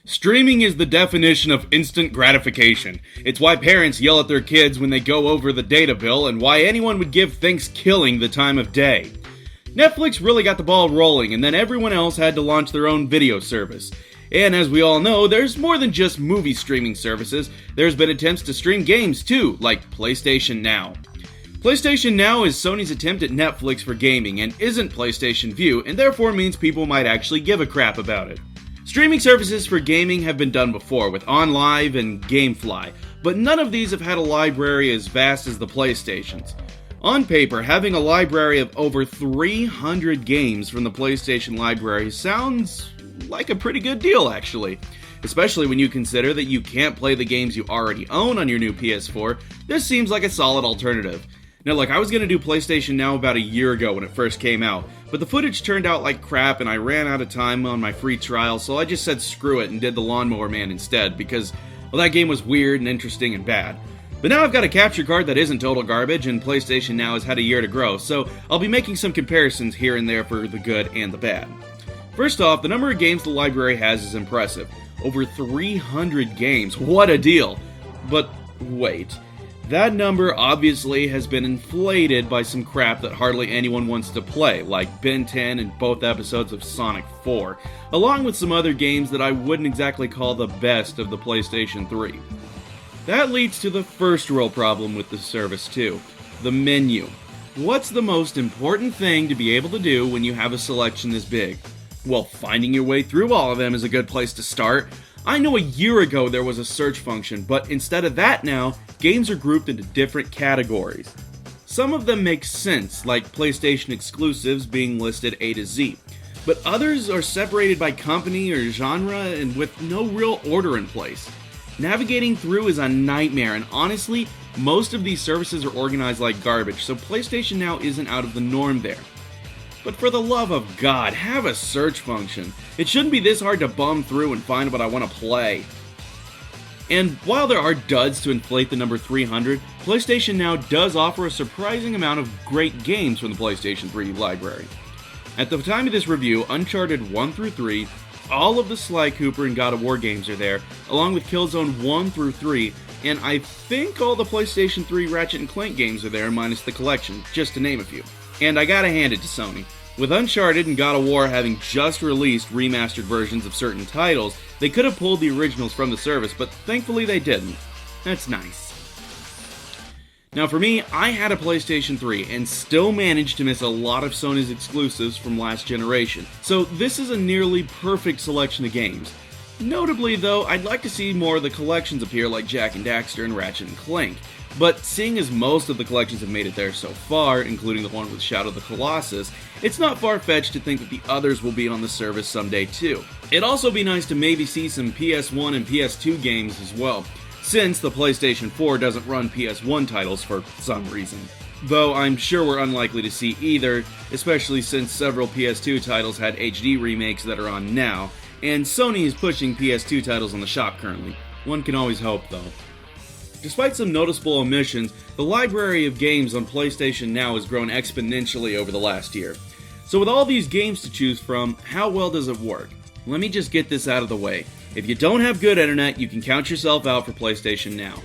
Streaming is the definition of instant gratification. It's why parents yell at their kids when they go over the data bill and why anyone would give Thanksgiving the time of day. Netflix really got the ball rolling, and then everyone else had to launch their own video service. And as we all know, there's more than just movie streaming services. There's been attempts to stream games too, like PlayStation Now. PlayStation Now is Sony's attempt at Netflix for gaming and isn't PlayStation View, and therefore means people might actually give a crap about it. Streaming services for gaming have been done before with OnLive and GameFly, but none of these have had a library as vast as the PlayStation's. On paper, having a library of over 300 games from the PlayStation library sounds like a pretty good deal, actually. Especially when you consider that you can't play the games you already own on your new PS4, this seems like a solid alternative. Now look, I was going to do PlayStation Now about a year ago when it first came out, but the footage turned out like crap and I ran out of time on my free trial, so I just said screw it and did The Lawnmower Man instead, because, well, that game was weird and interesting and bad. But now I've got a capture card that isn't total garbage, and PlayStation Now has had a year to grow, so I'll be making some comparisons here and there for the good and the bad. First off, the number of games the library has is impressive. Over 300 games, what a deal! But wait. That number obviously has been inflated by some crap that hardly anyone wants to play, like Ben 10 and both episodes of Sonic 4, along with some other games that I wouldn't exactly call the best of the PlayStation 3. That leads to the first real problem with the service too, the menu. What's the most important thing to be able to do when you have a selection this big? Well, finding your way through all of them is a good place to start. I know a year ago there was a search function, but instead of that now, games are grouped into different categories. Some of them make sense, like PlayStation exclusives being listed A to Z, but others are separated by company or genre and with no real order in place. Navigating through is a nightmare, and honestly, most of these services are organized like garbage, so PlayStation Now isn't out of the norm there. But for the love of God, have a search function. It shouldn't be this hard to bum through and find what I want to play. And while there are duds to inflate the number 300, PlayStation Now does offer a surprising amount of great games from the PlayStation 3 library. At the time of this review, Uncharted 1 through 3, all of the Sly Cooper and God of War games are there, along with Killzone 1 through 3, and I think all the PlayStation 3 Ratchet & Clank games are there minus the collection, just to name a few. And I gotta hand it to Sony. With Uncharted and God of War having just released remastered versions of certain titles, they could have pulled the originals from the service, but thankfully they didn't. That's nice. Now for me, I had a PlayStation 3 and still managed to miss a lot of Sony's exclusives from last generation, so this is a nearly perfect selection of games. Notably though, I'd like to see more of the collections appear like Jak and Daxter and Ratchet & Clank. But seeing as most of the collections have made it there so far, including the one with Shadow of the Colossus, it's not far-fetched to think that the others will be on the service someday too. It'd also be nice to maybe see some PS1 and PS2 games as well, since the PlayStation 4 doesn't run PS1 titles for some reason. Though I'm sure we're unlikely to see either, especially since several PS2 titles had HD remakes that are on now, and Sony is pushing PS2 titles on the shop currently. One can always hope though. Despite some noticeable omissions, the library of games on PlayStation Now has grown exponentially over the last year. So with all these games to choose from, how well does it work? Let me just get this out of the way. If you don't have good internet, you can count yourself out for PlayStation Now.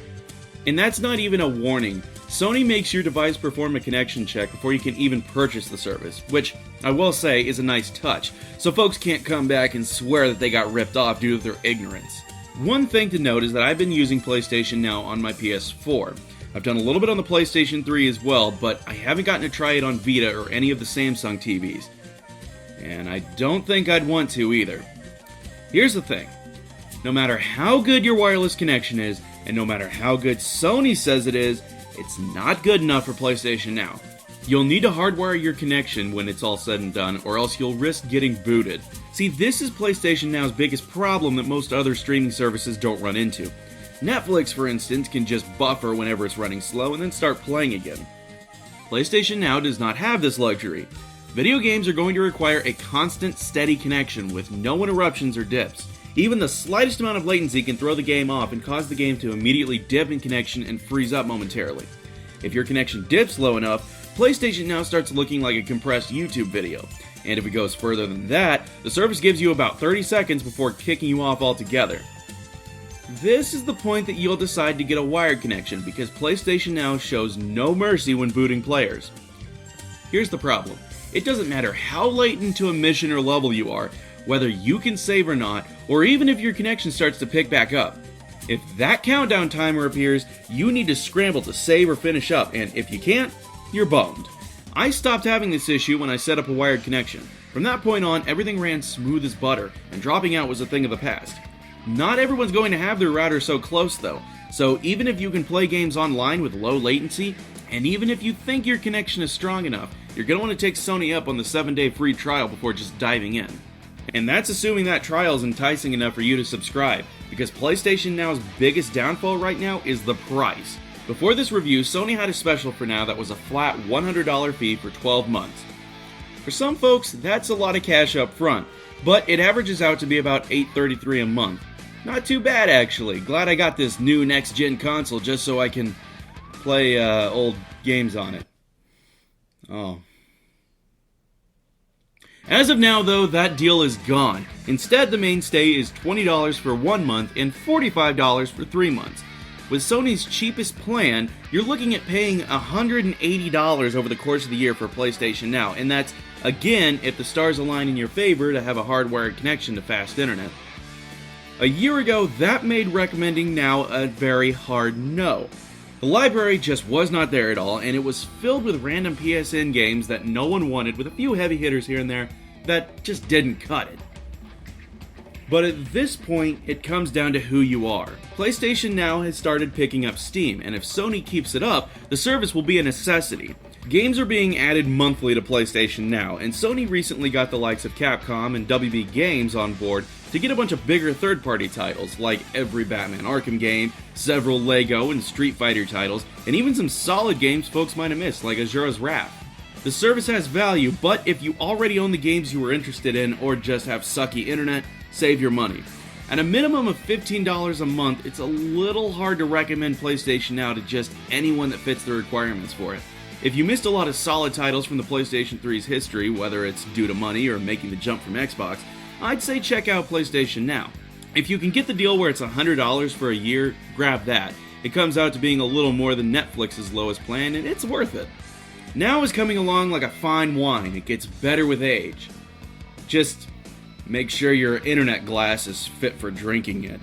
And that's not even a warning. Sony makes your device perform a connection check before you can even purchase the service, which, I will say, is a nice touch, so folks can't come back and swear that they got ripped off due to their ignorance. One thing to note is that I've been using PlayStation Now on my PS4. I've done a little bit on the PlayStation 3 as well, but I haven't gotten to try it on Vita or any of the Samsung TVs. And I don't think I'd want to either. Here's the thing. No matter how good your wireless connection is, and no matter how good Sony says it is, it's not good enough for PlayStation Now. You'll need to hardwire your connection when it's all said and done, or else you'll risk getting booted. See, this is PlayStation Now's biggest problem that most other streaming services don't run into. Netflix, for instance, can just buffer whenever it's running slow and then start playing again. PlayStation Now does not have this luxury. Video games are going to require a constant, steady connection with no interruptions or dips. Even the slightest amount of latency can throw the game off and cause the game to immediately dip in connection and freeze up momentarily. If your connection dips low enough, PlayStation Now starts looking like a compressed YouTube video. And if it goes further than that, the service gives you about 30 seconds before kicking you off altogether. This is the point that you'll decide to get a wired connection, because PlayStation Now shows no mercy when booting players. Here's the problem. It doesn't matter how late into a mission or level you are, whether you can save or not, or even if your connection starts to pick back up. If that countdown timer appears, you need to scramble to save or finish up, and if you can't, you're boned. I stopped having this issue when I set up a wired connection. From that point on, everything ran smooth as butter, and dropping out was a thing of the past. Not everyone's going to have their router so close though, so even if you can play games online with low latency, and even if you think your connection is strong enough, you're going to want to take Sony up on the 7-day free trial before just diving in. And that's assuming that trial is enticing enough for you to subscribe, because PlayStation Now's biggest downfall right now is the price. Before this review, Sony had a special for Now that was a flat $100 fee for 12 months. For some folks, that's a lot of cash up front, but it averages out to be about $8.33 a month. Not too bad, actually. Glad I got this new next-gen console just so I can play old games on it. Oh. As of now, though, that deal is gone. Instead, the mainstay is $20 for 1 month and $45 for 3 months. With Sony's cheapest plan, you're looking at paying $180 over the course of the year for PlayStation Now, and that's, again, if the stars align in your favor to have a hardwired connection to fast internet. A year ago, that made recommending Now a very hard no. The library just was not there at all, and it was filled with random PSN games that no one wanted, with a few heavy hitters here and there that just didn't cut it. But at this point, it comes down to who you are. PlayStation Now has started picking up steam, and if Sony keeps it up, the service will be a necessity. Games are being added monthly to PlayStation Now, and Sony recently got the likes of Capcom and WB Games on board to get a bunch of bigger third-party titles, like every Batman Arkham game, several LEGO and Street Fighter titles, and even some solid games folks might have missed, like Azura's Wrath. The service has value, but if you already own the games you were interested in, or just have sucky internet, save your money. At a minimum of $15 a month, it's a little hard to recommend PlayStation Now to just anyone that fits the requirements for it. If you missed a lot of solid titles from the PlayStation 3's history, whether it's due to money or making the jump from Xbox, I'd say check out PlayStation Now. If you can get the deal where it's $100 for a year, grab that. It comes out to being a little more than Netflix's lowest plan, and it's worth it. Now is coming along like a fine wine. It gets better with age. Just make sure your internet glass is fit for drinking it.